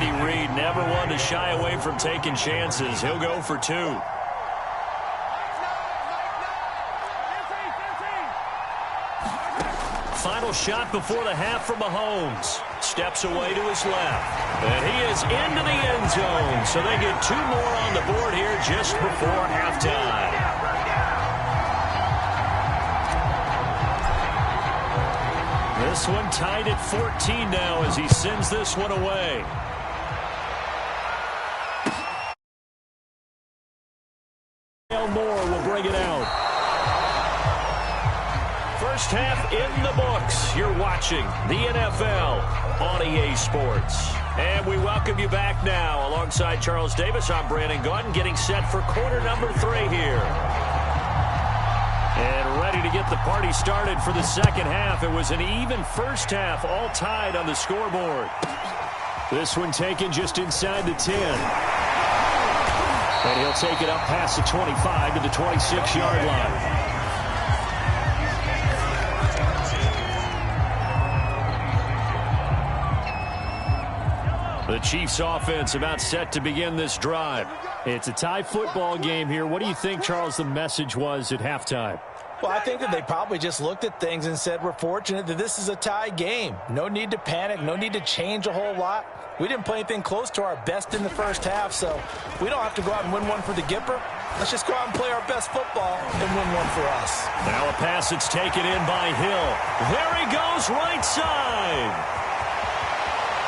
Andy Reid, never one to shy away from taking chances. He'll go for 2. Final shot before the half from Mahomes. Steps away to his left. And he is into the end zone. So they get 2 more on the board here just before halftime. This one tied at 14 now as he sends this one away. Moore will bring it out. First half in the books. You're watching the NFL on EA Sports. And we welcome you back now. Alongside Charles Davis, I'm Brandon Gaudin, getting set for quarter number 3 here. And ready to get the party started for the second half. It was an even first half, all tied on the scoreboard. This one taken just inside the 10. And he'll take it up past the 25 to the 26-yard line. The Chiefs offense about set to begin this drive. It's a tie football game here. What do you think, Charles, the message was at halftime? Well, I think that they probably just looked at things and said, we're fortunate that this is a tie game. No need to panic. No need to change a whole lot. We didn't play anything close to our best in the first half, so we don't have to go out and win one for the Gipper. Let's just go out and play our best football and win one for us. Now a pass that's taken in by Hill. There he goes, right side.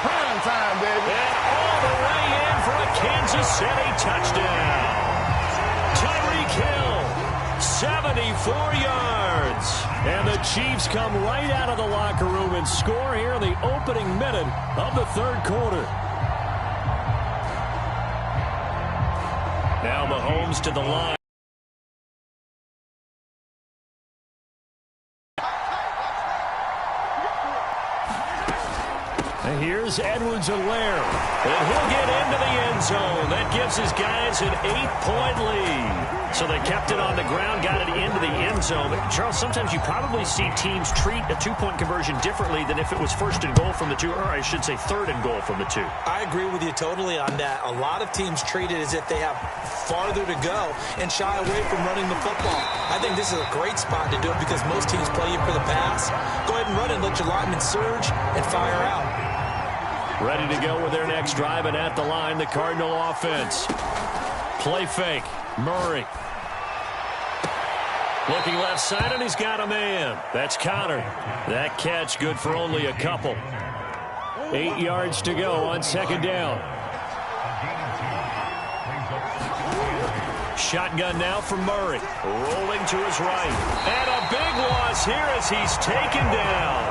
Prime time, baby. And all the way in for a Kansas City touchdown. Tyreek Hill, 74 yards. And the Chiefs come right out of the locker room and score here in the opening minute of the third quarter. Now Mahomes to the line. And here's Edwards-Helaire. And he'll get into the end zone. That gives his guys an 8-point lead. So they kept it on the ground, got it into the end zone. But Charles, sometimes you probably see teams treat a 2-point conversion differently than if it was first and goal from the 2, or I should say third and goal from the 2. I agree with you totally on that. A lot of teams treat it as if they have farther to go and shy away from running the football. I think this is a great spot to do it because most teams play you for the pass. Go ahead and run it, let your linemen surge, and fire out. Ready to go with their next drive, and at the line, the Cardinal offense. Play fake. Murray. Looking left side, and he's got a man. That's Connor. That catch good for only a couple. 8 yards to go on second down. Shotgun now for Murray. Rolling to his right. And a big loss here as he's taken down.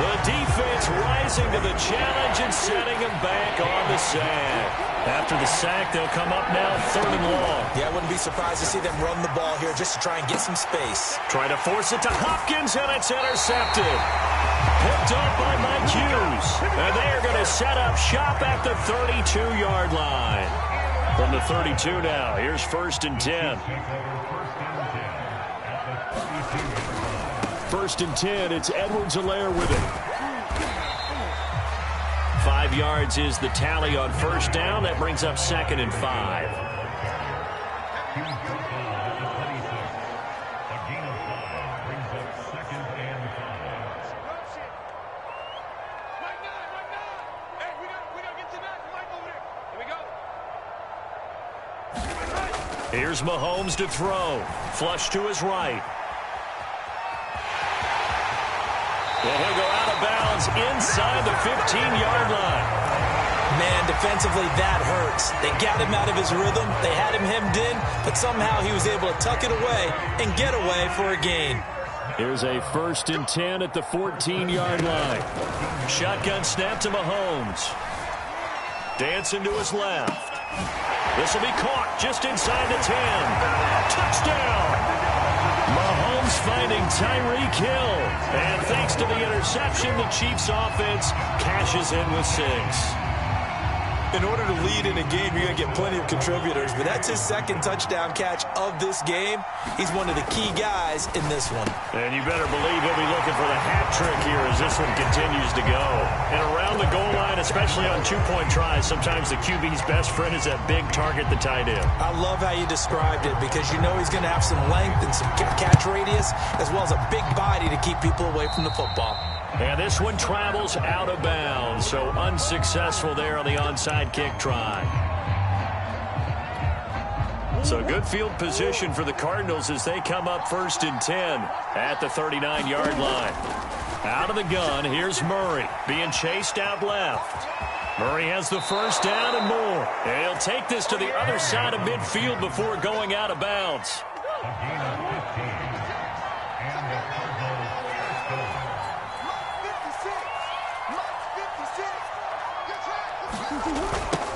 The defense rising to the challenge and setting him back on the sack. After the sack, they'll come up now third and long. Yeah, I wouldn't be surprised to see them run the ball here just to try and get some space. Try to force it to Hopkins, and it's intercepted. Picked up by Mike Hughes. And they are going to set up shop at the 32-yard line. From the 32 now, here's first and 10. First and 10, it's Edwards-Helaire with it. 5 yards is the tally on first down. That brings up second and 5. Here's Mahomes to throw. Flush to his right. And he'll go out of bounds inside the 15-yard line. Man, defensively, that hurts. They got him out of his rhythm. They had him hemmed in, but somehow he was able to tuck it away and get away for a gain. Here's a first and 10 at the 14-yard line. Shotgun snap to Mahomes. Dancing to his left. This will be caught just inside the 10. Touchdown! Mahomes finding Tyreek Hill. And thanks to the interception, the Chiefs offense cashes in with 6. In order to lead in a game, you're going to get plenty of contributors, but that's his second touchdown catch of this game. He's one of the key guys in this one. And you better believe he'll be looking for the hat trick here as this one continues to go. And around the goal line, especially on two-point tries, sometimes the QB's best friend is that big target, the tight end. I love how you described it because you know he's going to have some length and some catch radius as well as a big body to keep people away from the football. And this one travels out of bounds, so unsuccessful there on the onside kick try. So good field position for the Cardinals as they come up 1st and 10 at the 39-yard line. Out of the gun, here's Murray being chased out left. Murray has the first down and more. And he'll take this to the other side of midfield before going out of bounds.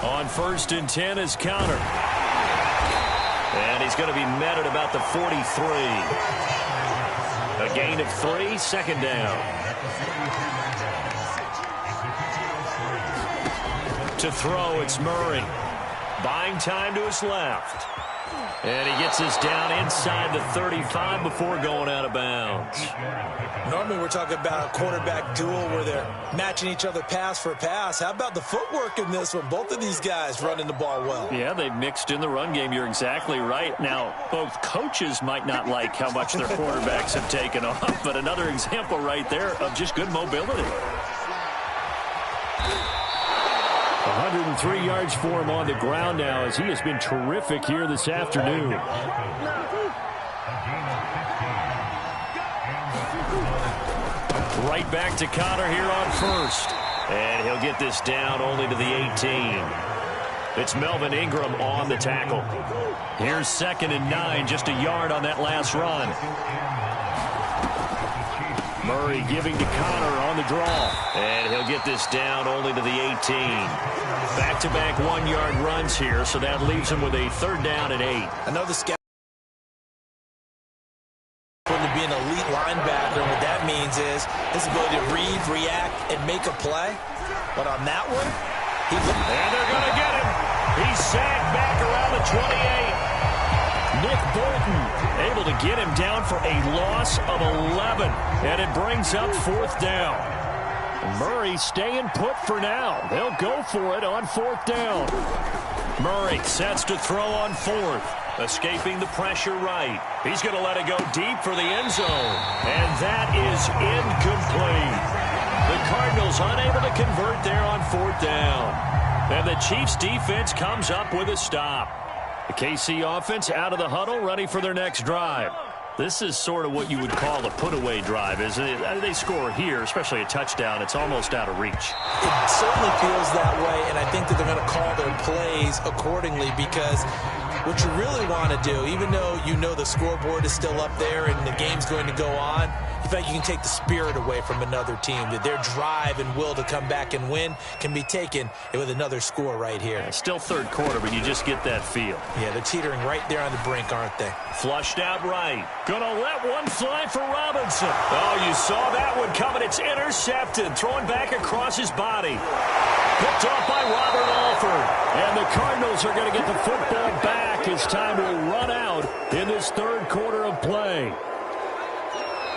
On 1st and 10 is Counter. And he's going to be met at about the 43. A gain of 3, second down. To throw, it's Murray. Buying time to his left. And he gets us down inside the 35 before going out of bounds. Normally we're talking about a quarterback duel where they're matching each other pass for pass. How about the footwork in this one? Both of these guys running the ball well. Yeah, they've mixed in the run game. You're exactly right. Now, both coaches might not like how much their quarterbacks have taken off, but another example right there of just good mobility. 103 yards for him on the ground now as he has been terrific here this afternoon. Right back to Connor here on 1st. And he'll get this down only to the 18. It's Melvin Ingram on the tackle. Here's 2nd and 9, just a yard on that last run. Murray giving to Connor on the draw. And he'll get this down only to the 18. Back-to-back 1-yard runs here, so that leaves him with a 3rd down and 8. I know the scout to be an elite linebacker, and what that means is his ability to read, react, and make a play. But on that one, and they're going to get him. He's sacked back around the 28. Nick Bolton able to get him down for a loss of 11, and it brings up 4th down. Murray staying put for now. They'll go for it on 4th down. Murray sets to throw on 4th, escaping the pressure right. He's going to let it go deep for the end zone, and that is incomplete. The Cardinals unable to convert there on 4th down, and the Chiefs defense comes up with a stop. The KC offense out of the huddle, ready for their next drive. This is sort of what you would call a put-away drive, isn't it? They score here, especially a touchdown. It's almost out of reach. It certainly feels that way, and I think that they're going to call their plays accordingly because what you really want to do, even though you know the scoreboard is still up there and the game's going to go on, in fact, you can take the spirit away from another team, that their drive and will to come back and win can be taken with another score right here. Yeah, still 3rd quarter, but you just get that feel. Yeah, they're teetering right there on the brink, aren't they? Flushed out right. Gonna let one fly for Robinson. Oh, you saw that one coming. It's intercepted. Throwing back across his body. Picked off by Robert Alford. And the Cardinals are going to get the football back as time will run out in this 3rd quarter of play.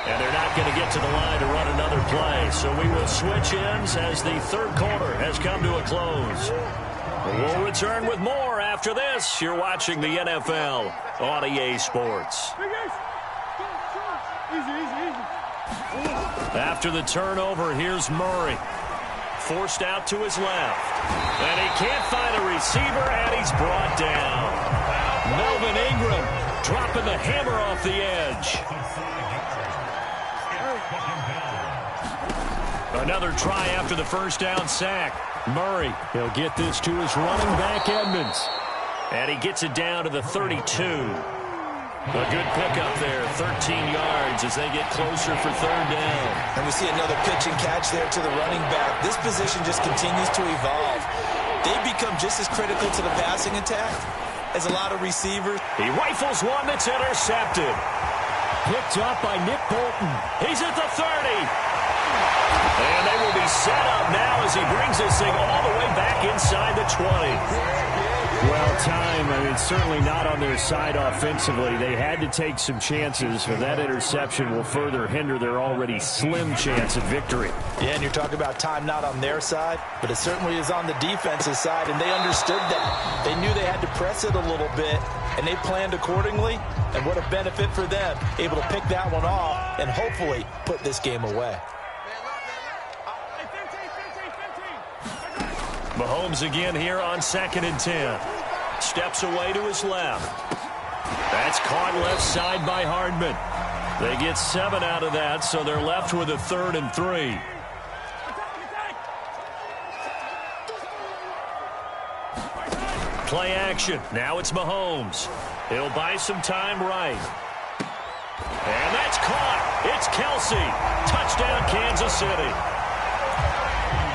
And they're not going to get to the line to run another play. So we will switch ends as the 3rd quarter has come to a close. We'll return with more after this. You're watching the NFL on EA Sports. After the turnover, here's Murray. Forced out to his left. And he can't find a receiver, and he's brought down. Melvin Ingram dropping the hammer off the edge. Another try after the first down sack. Murray, he'll get this to his running back, Edmonds. And he gets it down to the 32. A good pickup there, 13 yards as they get closer for 3rd down. And we see another pitch and catch there to the running back. This position just continues to evolve. They become just as critical to the passing attack as a lot of receivers. He rifles one that's intercepted. Picked up by Nick Bolton. He's at the 30. And they will be set up now as he brings this thing all the way back inside the 20. Well, time, certainly not on their side offensively. They had to take some chances, but that interception will further hinder their already slim chance at victory. Yeah, and you're talking about time not on their side, but it certainly is on the defense's side, and they understood that. They knew they had to press it a little bit, and they planned accordingly, and what a benefit for them, able to pick that one off and hopefully put this game away. Mahomes again here on 2nd and 10. Steps away to his left. That's caught left side by Hardman. They get 7 out of that, so they're left with a 3rd and 3. Play action. Now it's Mahomes. He'll buy some time right. And that's caught. It's Kelsey. Touchdown, Kansas City.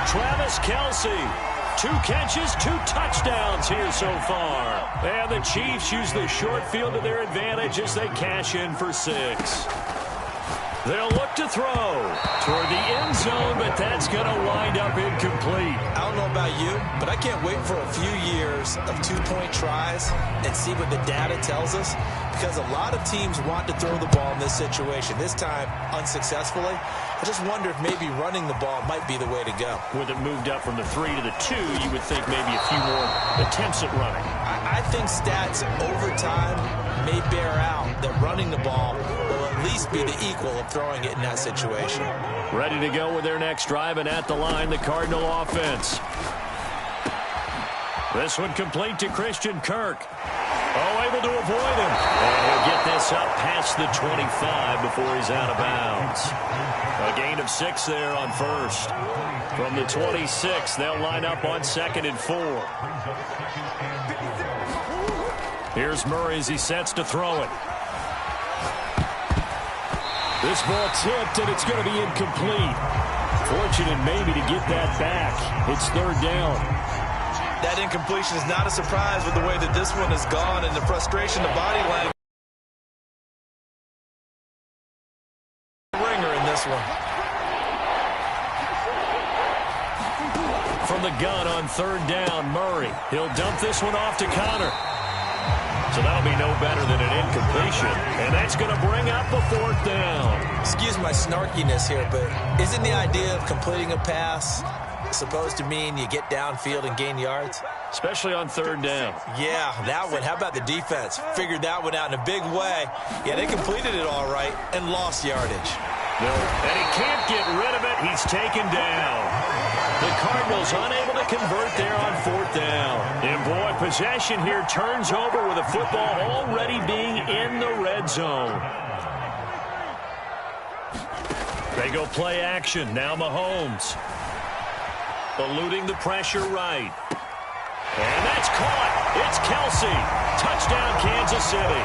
Travis Kelsey. 2 catches, 2 touchdowns here so far. And the Chiefs use the short field to their advantage as they cash in for 6. They'll look to throw toward the end zone, but that's going to wind up incomplete. I don't know about you, but I can't wait for a few years of 2-point tries and see what the data tells us, because a lot of teams want to throw the ball in this situation. This time, unsuccessfully. I just wonder if maybe running the ball might be the way to go. With it moved up from the 3 to the 2, you would think maybe a few more attempts at running. I think stats over time may bear out that running the ball will at least be the equal of throwing it in that situation. Ready to go with their next drive, and at the line, the Cardinal offense. This one complete to Christian Kirk. Oh, able to avoid him. And he'll get this up past the 25 before he's out of bounds. A gain of 6 there on first. From the 26, they'll line up on 2nd and 4. Here's Murray as he sets to throw it. This ball tipped, and it's going to be incomplete. Fortunate maybe to get that back. It's 3rd down. That incompletion is not a surprise with the way that this one has gone and the frustration, the body language. Ringer in this one. From the gun on 3rd down, Murray. He'll dump this one off to Connor. So that'll be no better than an incompletion. And that's going to bring up a 4th down. Excuse my snarkiness here, but isn't the idea of completing a pass supposed to mean you get downfield and gain yards? Especially on 3rd down. Yeah, that one. How about the defense? Figured that one out in a big way. Yeah, they completed it all right and lost yardage. No, and he can't get rid of it. He's taken down. The Cardinals unable to convert there on 4th down. And boy, possession here turns over with the football already being in the red zone. They go play action. Now Mahomes. Eluding the pressure right. And that's caught. It's Kelsey. Touchdown, Kansas City.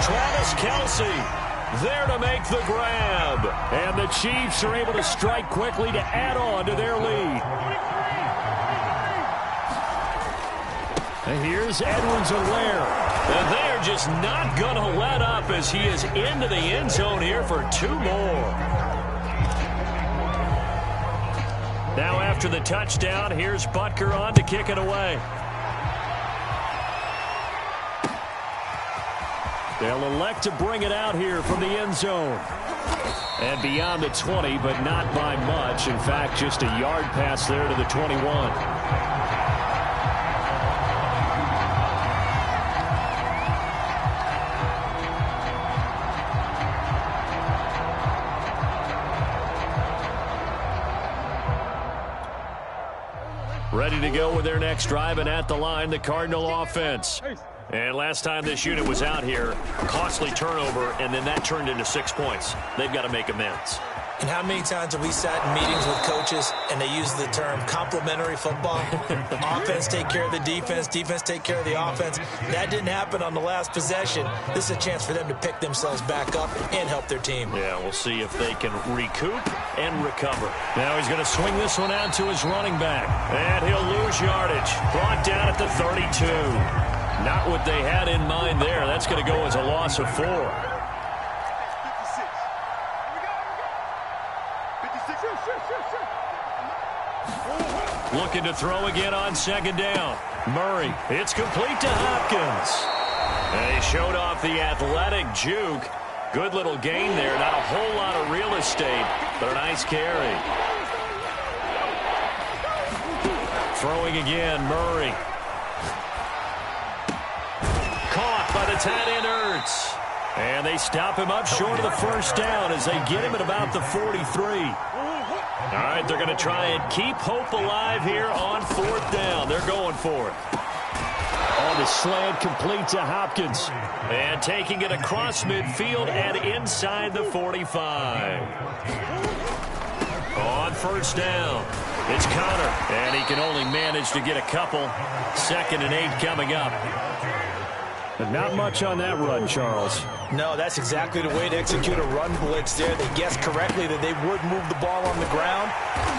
Travis Kelsey there to make the grab. And the Chiefs are able to strike quickly to add on to their lead. And here's Edwards-Helaire. And they're just not going to let up as he is into the end zone here for 2 more. Now after the touchdown, here's Butker on to kick it away. They'll elect to bring it out here from the end zone. And beyond the 20, but not by much. In fact, just a yard pass there to the 21. Ready to go with their next drive, and at the line, the Cardinal offense. And last time this unit was out here, a costly turnover, and then that turned into 6 points. They've got to make amends. And how many times have we sat in meetings with coaches and they use the term complementary football? Offense take care of the defense, defense take care of the offense. That didn't happen on the last possession. This is a chance for them to pick themselves back up and help their team. Yeah, we'll see if they can recoup and recover. Now he's going to swing this one out to his running back. And he'll lose yardage. Brought down at the 32. Not what they had in mind there. That's going to go as a loss of 4. Looking to throw again on second down. Murray, it's complete to Hopkins. And he showed off the athletic juke. Good little gain there. Not a whole lot of real estate, but a nice carry. Throwing again, Murray. Caught by the tight end, Ertz. And they stop him up short of the first down as they get him at about the 43. All right, they're going to try and keep hope alive here on fourth down. They're going for it. On the slant, complete to Hopkins. And taking it across midfield and inside the 45. On first down, it's Connor. And he can only manage to get a couple. 2nd and 8 coming up. But not much on that run, Charles. No, that's exactly the way to execute a run blitz there. They guessed correctly that they would move the ball on the ground,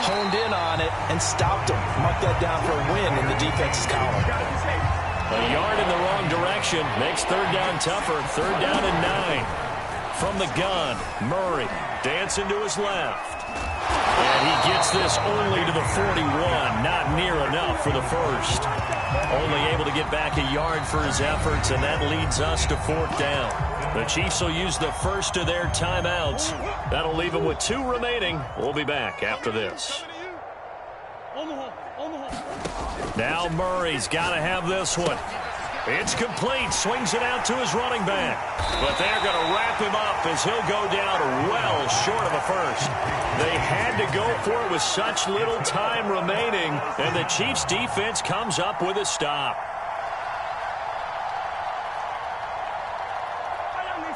honed in on it, and stopped them. Mark that down for a win in the defense's column. A yard in the wrong direction makes third down tougher. 3rd down and 9. From the gun, Murray dancing to his left. And he gets this only to the 41. Not near enough for the first. Only able to get back a yard for his efforts, and that leads us to 4th down. The Chiefs will use the first of their timeouts. That'll leave them with 2 remaining. We'll be back after this. Now Murray's got to have this one. It's complete. Swings it out to his running back. But they're going to wrap him up as he'll go down well short of a first. They had to go for it with such little time remaining, and the Chiefs' defense comes up with a stop.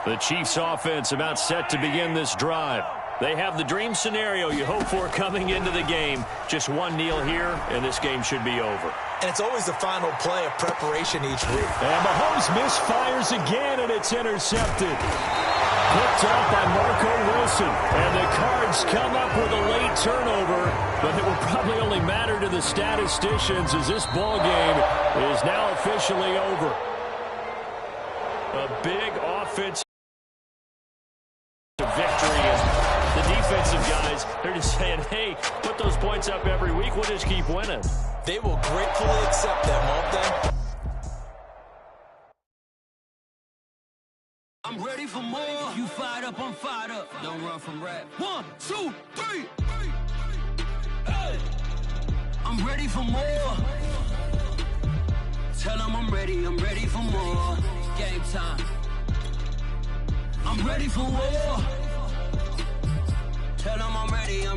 The Chiefs' offense about set to begin this drive. They have the dream scenario you hope for coming into the game. Just one kneel here, and this game should be over. And it's always the final play of preparation each week. And Mahomes misfires again, and it's intercepted. Picked up by Marco Wilson. And the Cards come up with a late turnover, but it will probably only matter to the statisticians as this ball game is now officially over. A big offensive victory. And the defensive guys, they're just saying, hey, put those points up every week. We'll just keep winning. They will gratefully accept them, won't they? I'm ready for more. You fired up, I'm fired up. Don't run from rap. 1, 2, 3. Hey. I'm ready for more. Tell them I'm ready for more. Game time. I'm ready for war. Tell them I'm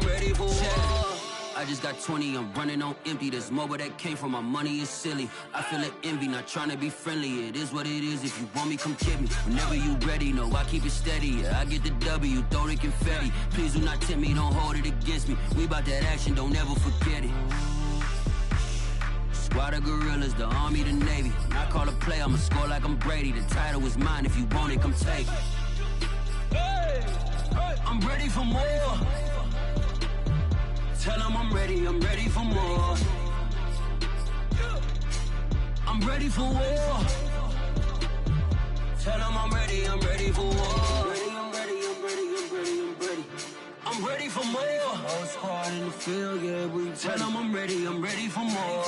ready for war. I just got 20, I'm running on empty. There's more where that came from, my money is silly. I feel it envy, not trying to be friendly. It is what it is, if you want me, come get me. Whenever you ready, no, I keep it steady. Yeah, I get the W, throw the confetti. Please do not tempt me, don't hold it against me. We about that action, don't ever forget it. Squad of gorillas, the Army, the Navy. When I call a play, I'ma score like I'm Brady. The title is mine, if you want it, come take it. Hey, I'm ready for more. Tell them I'm ready for more. I'm ready for war. Tell them I'm ready for war. I'm ready for more. Whole squad in the field, yeah, we tell them I'm ready for more.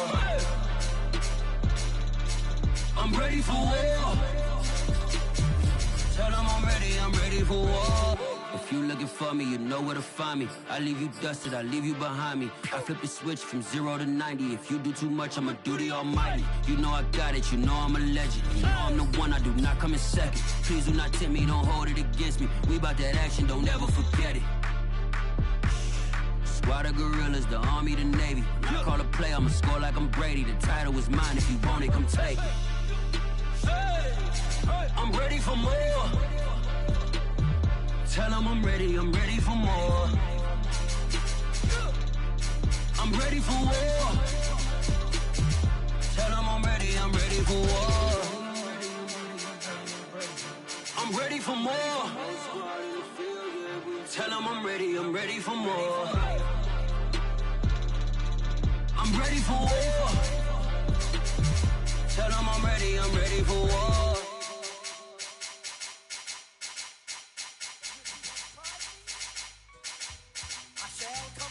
I'm ready for war. Tell them I'm ready for war. If you looking for me, you know where to find me. I leave you dusted, I leave you behind me. I flip the switch from 0 to 90. If you do too much, I'ma do the almighty. You know I got it, you know I'm a legend. You know I'm the one, I do not come in second. Please do not tempt me, don't hold it against me. We about that action, don't ever forget it. Squad of gorillas, the Army, the Navy. When I call a play, I'ma score like I'm Brady. The title is mine, if you want it, come take it. I'm ready for more. Tell them I'm ready for more. I'm ready for war. Tell them I'm ready for war. I'm ready for more. Tell them I'm ready for more. I'm ready for war. Tell them I'm ready for war. I shall come.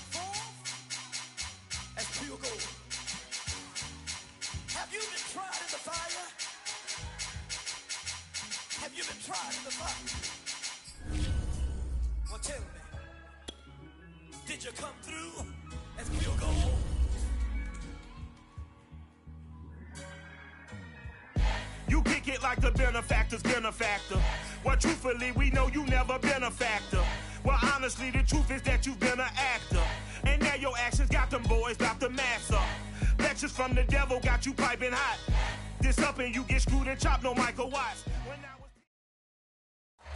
Well, tell me, did you come through as field goal? You kick it like the benefactor's benefactor. Well, truthfully, we know you never been a factor. Well, honestly, the truth is that you've been an actor. And now your actions got them boys about to mass up. Lectures from the devil got you piping hot. This up and you get screwed and chopped, no Michael Watts.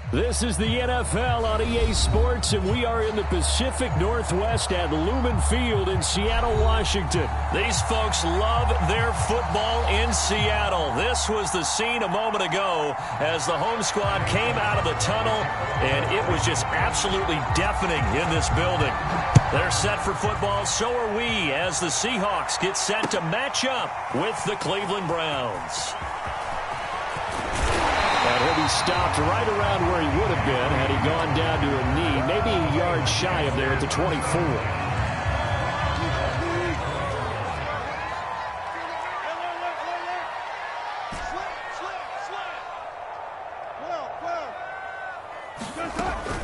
This is the NFL on EA Sports, and we are in the Pacific Northwest at Lumen Field in Seattle, Washington. These folks love their football in Seattle. This was the scene a moment ago as the home squad came out of the tunnel, and it was just absolutely deafening in this building. They're set for football, so are we, as the Seahawks get set to match up with the Cleveland Browns. And he'll be stopped right around where he would have been had he gone down to a knee, maybe a yard shy of there at the 24.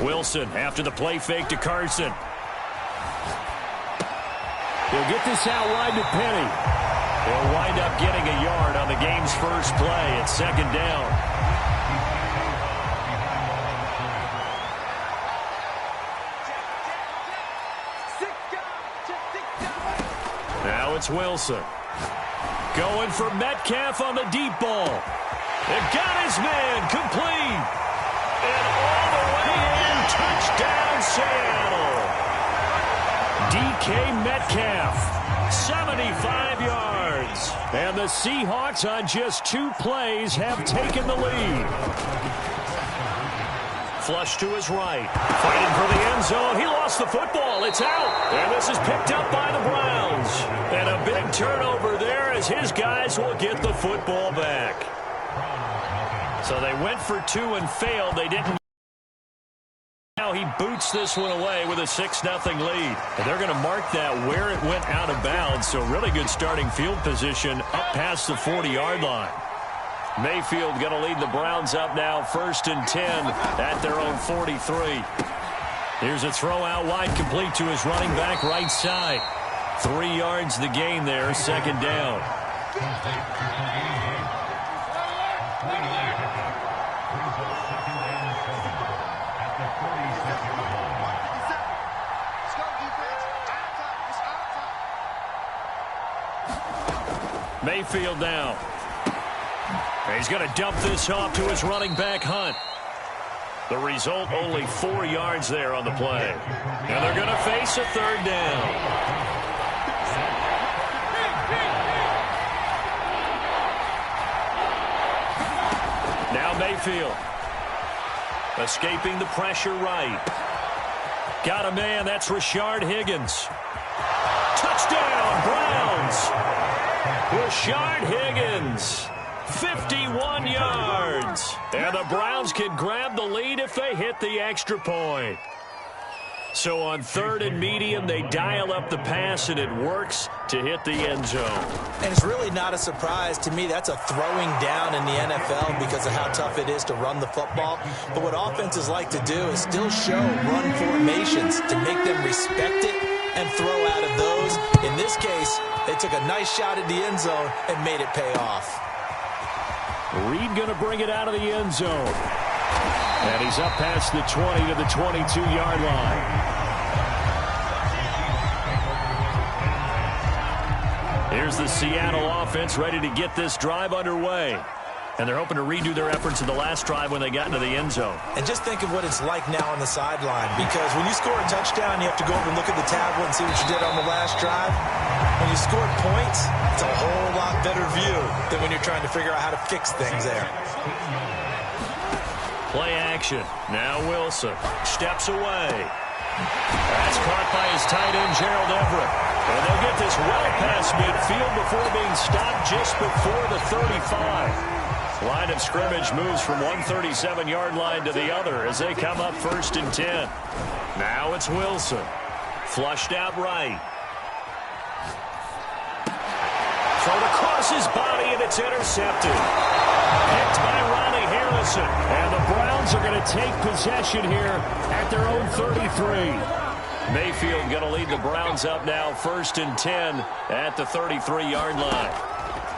Wilson after the play fake to Carson. He'll get this out wide to Penny. He'll wind up getting a yard on the game's first play at second down. Now it's Wilson. Going for Metcalf on the deep ball. They've got his man complete. And all the way in, touchdown Seattle. DK Metcalf, 75 yards. And the Seahawks on just 2 plays have taken the lead. Flush to his right. Fighting for the end zone. He lost the football. It's out. And this is picked up by the Browns. And a big turnover there as his guys will get the football back. So they went for 2 and failed. They didn't. Now he boots this one away with a 6-0 lead. And they're going to mark that where it went out of bounds. So really good starting field position up past the 40-yard line. Mayfield going to lead the Browns up now, 1st and 10 at their own 43. Here's a throw out wide, complete to his running back right side. 3 yards the gain there, 2nd down. Mayfield now. He's going to dump this off to his running back, Hunt. The result, only 4 yards there on the play. And they're going to face a 3rd down. Now Mayfield. Escaping the pressure right. Got a man, that's Rashard Higgins. Touchdown, Browns. Rashard Higgins. 51 yards. And the Browns can grab the lead if they hit the extra point. So on 3rd and medium, they dial up the pass, and it works to hit the end zone. And it's really not a surprise to me. That's a throwing down in the NFL because of how tough it is to run the football. But what offenses like to do is still show run formations to make them respect it and throw out of those. In this case, they took a nice shot at the end zone and made it pay off. Reed going to bring it out of the end zone. And he's up past the 20 to the 22-yard line. Here's the Seattle offense ready to get this drive underway. And they're hoping to redo their efforts in the last drive when they got into the end zone. And just think of what it's like now on the sideline, because when you score a touchdown, you have to go over and look at the tablet and see what you did on the last drive. When you scored points, it's a whole lot better view than when you're trying to figure out how to fix things there. Play action. Now Wilson steps away. That's caught by his tight end, Gerald Everett. And they'll get this well past midfield before being stopped just before the 35. Line of scrimmage moves from one 37-yard line to the other as they come up 1st and 10. Now it's Wilson. Flushed out right. Thrown across his body, and it's intercepted. Picked by Ronnie Harrison. And the Browns Browns are going to take possession here at their own 33. Mayfield going to lead the Browns up now, 1st and 10 at the 33-yard line.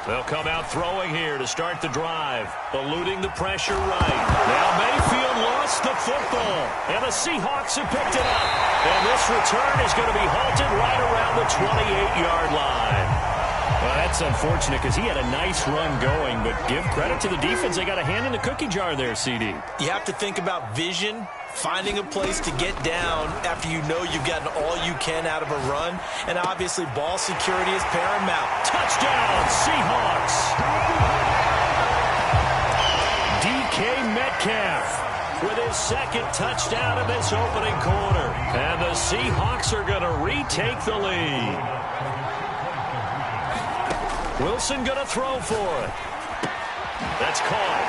They'll come out throwing here to start the drive, eluding the pressure right. Now Mayfield lost the football, and the Seahawks have picked it up. And this return is going to be halted right around the 28-yard line. Well, that's unfortunate because he had a nice run going, but give credit to the defense. They got a hand in the cookie jar there, CD. You have to think about vision, finding a place to get down after you know you've gotten all you can out of a run, and obviously ball security is paramount. Touchdown, Seahawks! DK Metcalf with his second touchdown in this opening quarter. And the Seahawks are going to retake the lead. Wilson going to throw for it. That's caught.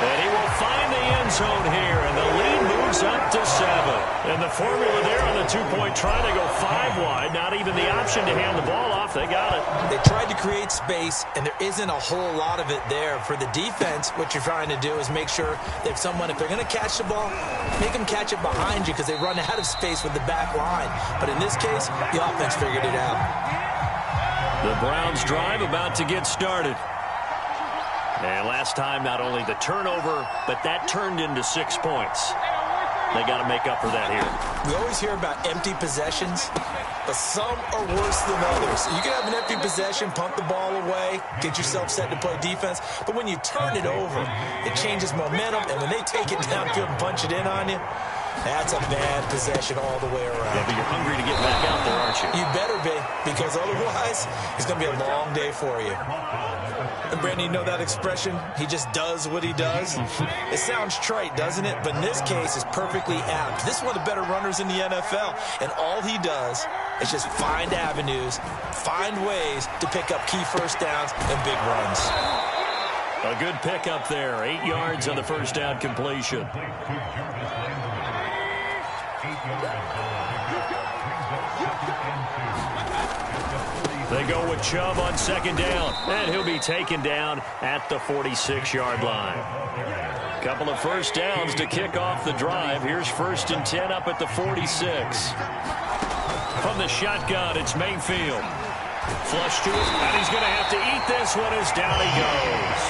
And he will find the end zone here, and the lead moves up to 7. And the formula there on the two-point try to go 5 wide. Not even the option to hand the ball off. They got it. They tried to create space, and there isn't a whole lot of it there. For the defense, what you're trying to do is make sure that if they're going to catch the ball, make them catch it behind you because they run out of space with the back line. But in this case, the offense figured it out. The Browns drive about to get started. And last time, not only the turnover, but that turned into 6 points. They got to make up for that here. We always hear about empty possessions, but some are worse than others. You can have an empty possession, pump the ball away, get yourself set to play defense, but when you turn it over, it changes momentum, and when they take it downfield and punch it in on you, that's a bad possession all the way around. Yeah, but you're hungry to get back out there, aren't you? You better be, because otherwise, it's going to be a long day for you. And Brandon, you know that expression? He just does what he does. It sounds trite, doesn't it? But in this case, it's perfectly apt. This is one of the better runners in the NFL, and all he does is just find avenues, find ways to pick up key first downs and big runs. A good pickup there, 8 yards on the first down completion. They go with Chubb on second down, and he'll be taken down at the 46-yard line. Couple of first downs to kick off the drive. Here's 1st and 10 up at the 46. From the shotgun, it's Mayfield. Flush to it, and he's going to have to eat this one as down he goes.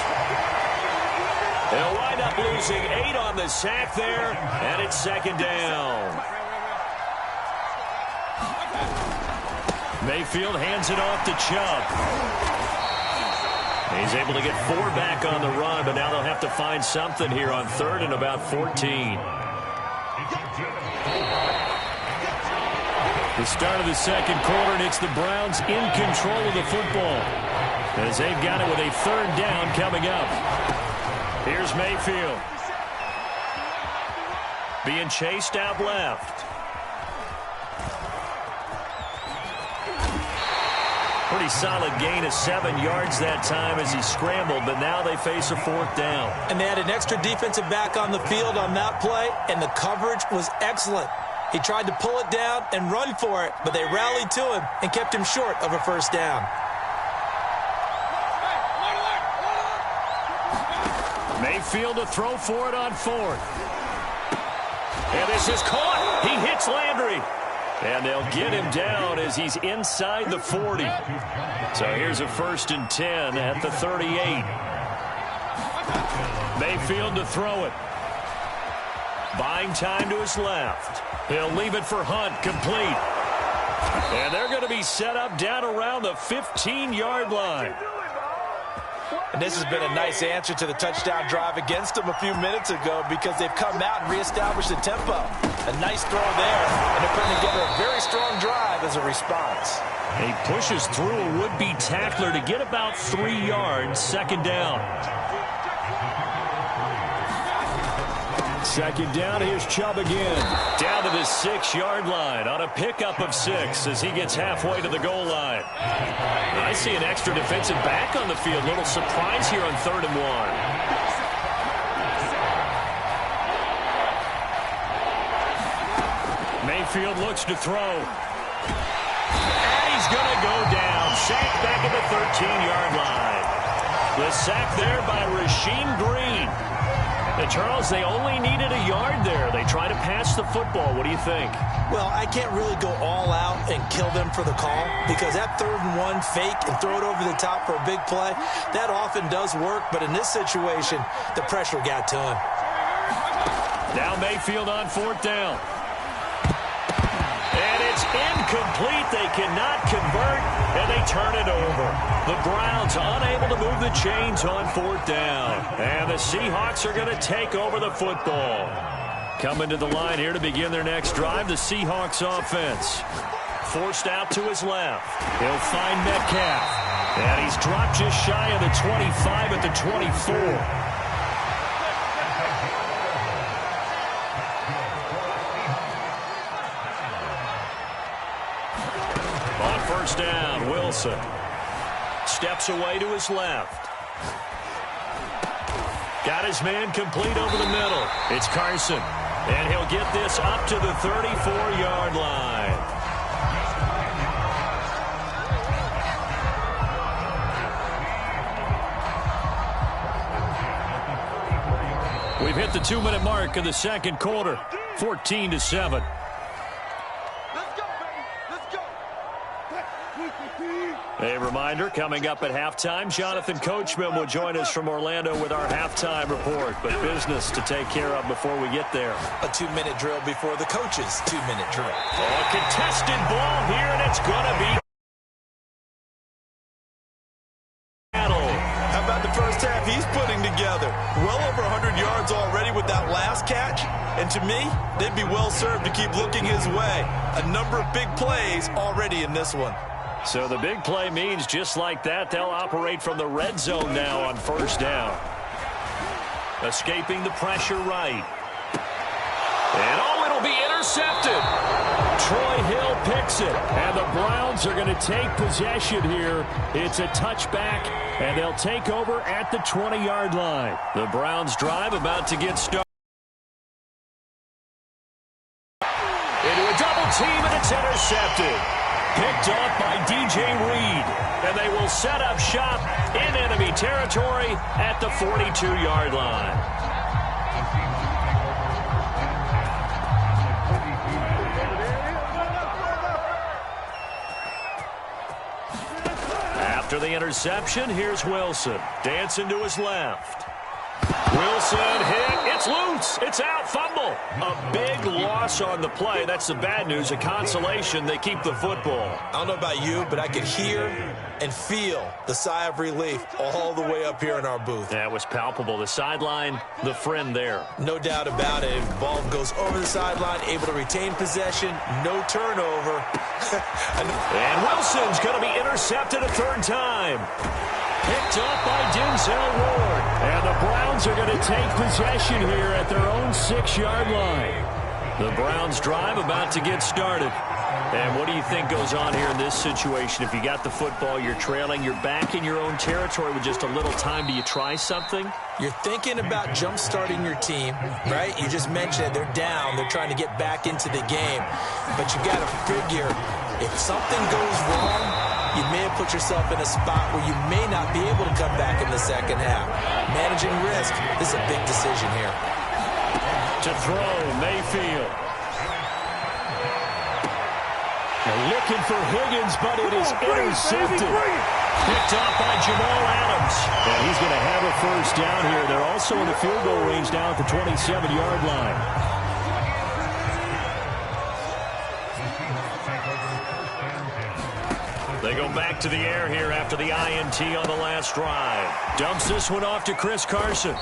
They'll wind up losing 8 on the sack there, and it's second down. Mayfield hands it off to Chubb. He's able to get 4 back on the run, but now they'll have to find something here on 3rd and about 14. The start of the second quarter, and it's the Browns in control of the football as they've got it with a 3rd down coming up. Here's Mayfield. Being chased out left. Pretty solid gain of 7 yards that time as he scrambled, but now they face a 4th down. And they had an extra defensive back on the field on that play, and the coverage was excellent. He tried to pull it down and run for it, but they rallied to him and kept him short of a first down. Mayfield to throw for it on 4th. And this is caught. He hits Landry. And they'll get him down as he's inside the 40. So here's a 1st and 10 at the 38. Mayfield to throw it. Buying time to his left. He'll leave it for Hunt, complete. And they're going to be set up down around the 15-yard line. And this has been a nice answer to the touchdown drive against them a few minutes ago because they've come out and reestablished the tempo. A nice throw there, and they're putting together a very strong drive as a response. He pushes through a would-be tackler to get about 3 yards, second down. Second down, here's Chubb again. Down to the 6-yard line on a pickup of 6 as he gets halfway to the goal line. I see an extra defensive back on the field. Little surprise here on 3rd and 1. Mayfield looks to throw. And he's going to go down. Sacked back at the 13-yard line. The sack there by Rasheem Green. And Charles, they only needed a yard there. They try to pass the football. What do you think? Well, I can't really go all out and kill them for the call because that 3rd and 1 fake and throw it over the top for a big play, that often does work. But in this situation, the pressure got to him. Now Mayfield on 4th down. And it's incomplete. They cannot convert, and they turn it over. The Browns unable to move the chains on 4th down. And the Seahawks are going to take over the football. Coming to the line here to begin their next drive, the Seahawks offense. Forced out to his left. He'll find Metcalf. And he's dropped just shy of the 25 at the 24. On 1st down, Wilson steps away to his left. Got his man complete over the middle. It's Carson. And he'll get this up to the 34-yard line. We've hit the 2-minute mark of the 2nd quarter. 14-7. A reminder, coming up at halftime, Jonathan Coachman will join us from Orlando with our halftime report. But business to take care of before we get there. A 2-minute drill before the coach's 2-minute drill. A contested ball here, and it's going to be How about the first half he's putting together? Well over 100 yards already with that last catch. And to me, they'd be well served to keep looking his way. A number of big plays already in this one. So the big play means just like that, they'll operate from the red zone now on 1st down. Escaping the pressure right. And it'll be intercepted. Troy Hill picks it. And the Browns are going to take possession here. It's a touchback, and they'll take over at the 20-yard line. The Browns drive about to get started. Into a double team, and it's intercepted. Picked off by DJ Reed. And they will set up shop in enemy territory at the 42-yard line. After the interception, here's Wilson. Dancing to his left. Wilson hit. It's loose. It's out. Fumble. A big loss on the play. That's the bad news. A consolation. They keep the football. I don't know about you, but I could hear and feel the sigh of relief all the way up here in our booth. That was palpable. The sideline, the friend there. No doubt about it. Ball goes over the sideline, able to retain possession, no turnover. And Wilson's going to be intercepted a 3rd time. Picked up by Denzel Ward. And the Browns are going to take possession here at their own 6-yard line. The Browns drive about to get started. And what do you think goes on here in this situation? If you got the football, you're trailing, you're back in your own territory with just a little time. Do you try something? You're thinking about jump-starting your team, right? You just mentioned it. They're down. They're trying to get back into the game. But you got to figure, if something goes wrong, you may have put yourself in a spot where you may not be able to come back in the second half. Managing risk, this is a big decision here. To throw, Mayfield. They're looking for Higgins, but it is intercepted. Picked off by Jamal Adams. And he's going to have a 1st down here. They're also in the field goal range down at the 27-yard line. They go back to the air here after the INT on the last drive. Dumps this one off to Chris Carson.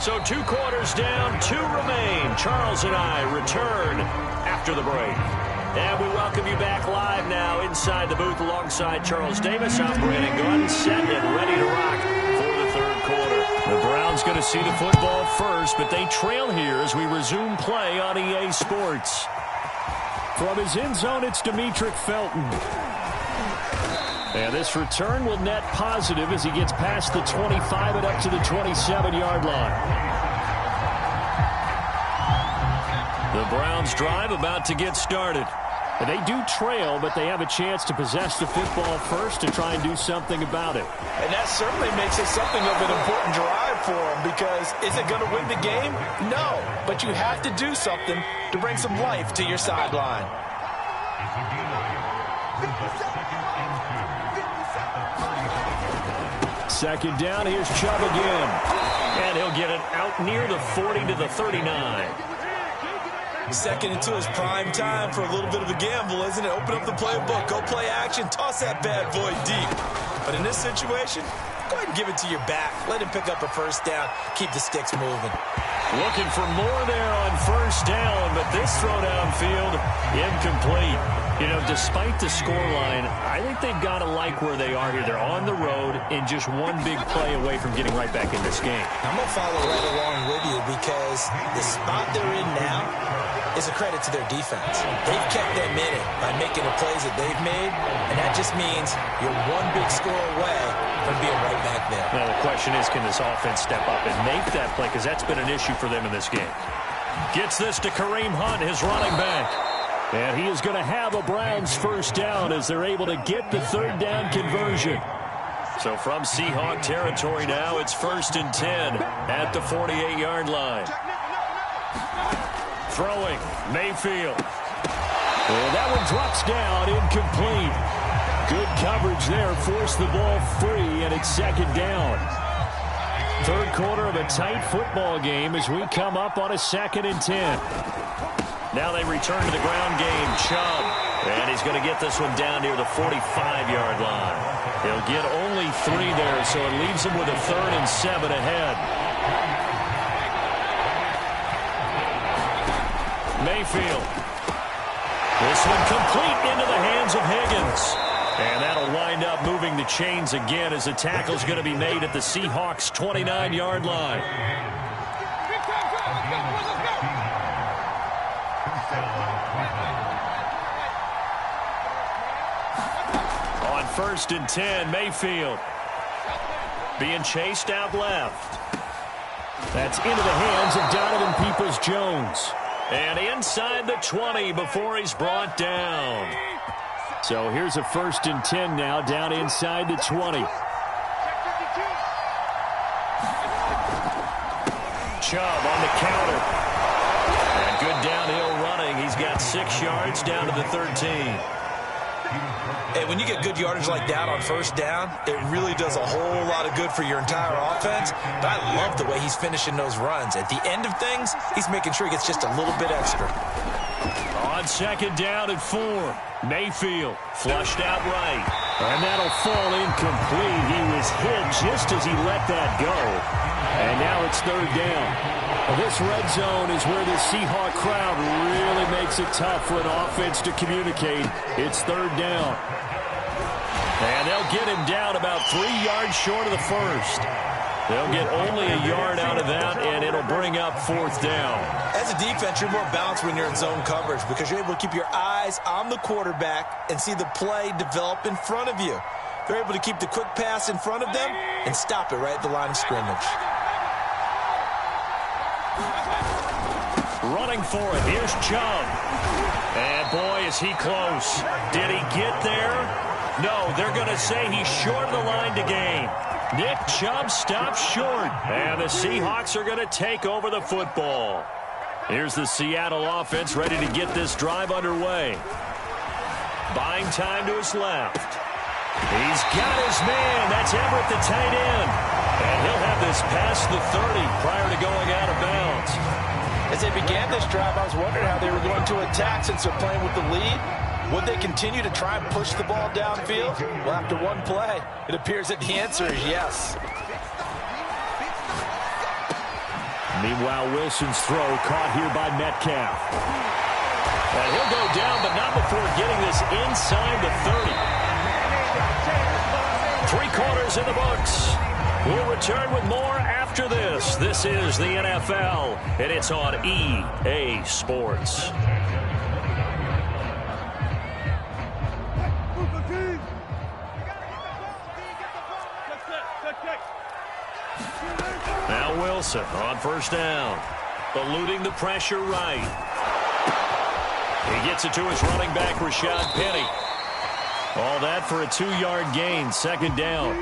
So 2 quarters down, 2 remain. Charles and I return after the break. And we welcome you back live now inside the booth alongside Charles Davis. I'm Brandon Gunn, set and ready to rock for the 3rd quarter. The Browns going to see the football first, but they trail here as we resume play on EA Sports. From his end zone, it's Demetric Felton. And this return will net positive as he gets past the 25 and up to the 27-yard line. The Browns drive about to get started. They do trail, but they have a chance to possess the football first to try and do something about it. And that certainly makes it something of an important drive for them, because is it going to win the game? No, but you have to do something to bring some life to your sideline. Second down, here's Chubb again. And he'll get it out near the 40 to the 39. Second and 2 is prime time for a little bit of a gamble, isn't it? Open up the playbook, go play action, toss that bad boy deep. But in this situation, go ahead and give it to your back. Let him pick up a first down, keep the sticks moving. Looking for more there on first down, but this throw downfield, incomplete. You know, despite the scoreline, I think they've got to like where they are here. They're on the road and just one big play away from getting right back in this game. I'm going to follow right along with you, because the spot they're in now is a credit to their defense. They've kept them in it by making the plays that they've made, and that just means you're one big score away from being right back there. Now, the question is, can this offense step up and make that play? Because that's been an issue for them in this game. Gets this to Kareem Hunt, his running back. And he is going to have a Browns first down as they're able to get the third down conversion. So from Seahawk territory now, it's 1st and 10 at the 48-yard line. Throwing, Mayfield. And that one drops down, incomplete. Good coverage there, forced the ball free, and it's second down. Third quarter of a tight football game as we come up on a 2nd and 10. Now they return to the ground game. Chubb. And he's going to get this one down near the 45-yard line. He'll get only 3 there, so it leaves him with a 3rd and 7 ahead. Mayfield. This one complete into the hands of Higgins. And that'll wind up moving the chains again as the tackle's going to be made at the Seahawks' 29-yard line. On 1st and 10, Mayfield being chased out left. That's into the hands of Donovan Peoples-Jones. And inside the 20 before he's brought down. So here's a 1st and 10 now, down inside the 20. Chubb on the counter. And good downhill running. He's got 6 yards down to the 13. Hey, when you get good yardage like that on first down, it really does a whole lot of good for your entire offense. But I love the way he's finishing those runs. At the end of things, he's making sure he gets just a little bit extra. On 2nd down and 4, Mayfield flushed out right. And that'll fall incomplete. He was hit just as he let that go. And now it's 3rd down. This red zone is where the Seahawk crowd really makes it tough for an offense to communicate. It's 3rd down. And they'll get him down about 3 yards short of the 1st. They'll get only a yard out of that, and it'll bring up 4th down. As a defense, you're more balanced when you're in zone coverage because you're able to keep your eyes on the quarterback and see the play develop in front of you. They're able to keep the quick pass in front of them and stop it right at the line of scrimmage. Running for it. Here's Chubb. And boy, is he close. Did he get there? No, they're going to say he's short of the line to gain. Nick Chubb stops short. And the Seahawks are going to take over the football. Here's the Seattle offense ready to get this drive underway. Buying time to his left. He's got his man. That's Everett, the tight end. And he'll have this past the 30 prior to going out of bounds. As they began this drive, I was wondering how they were going to attack since they're playing with the lead. Would they continue to try and push the ball downfield? Well, after one play, it appears that the answer is yes. Meanwhile, Wilson's throw caught here by Metcalf. And he'll go down, but not before getting this inside the 30. 3 quarters in the books. We'll return with more after this. This is the NFL, and it's on EA Sports. Now Wilson on 1st down. Eluding the pressure right. He gets it to his running back, Rashad Penny. All that for a 2-yard gain, second down.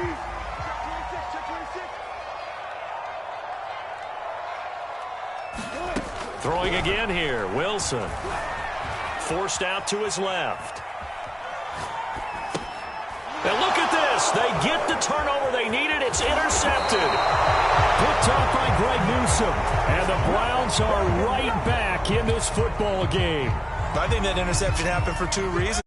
Throwing again here, Wilson. Forced out to his left. And look at this. They get the turnover they needed. It's intercepted. Picked off by Greg Newsome. And the Browns are right back in this football game. I think that interception happened for two reasons.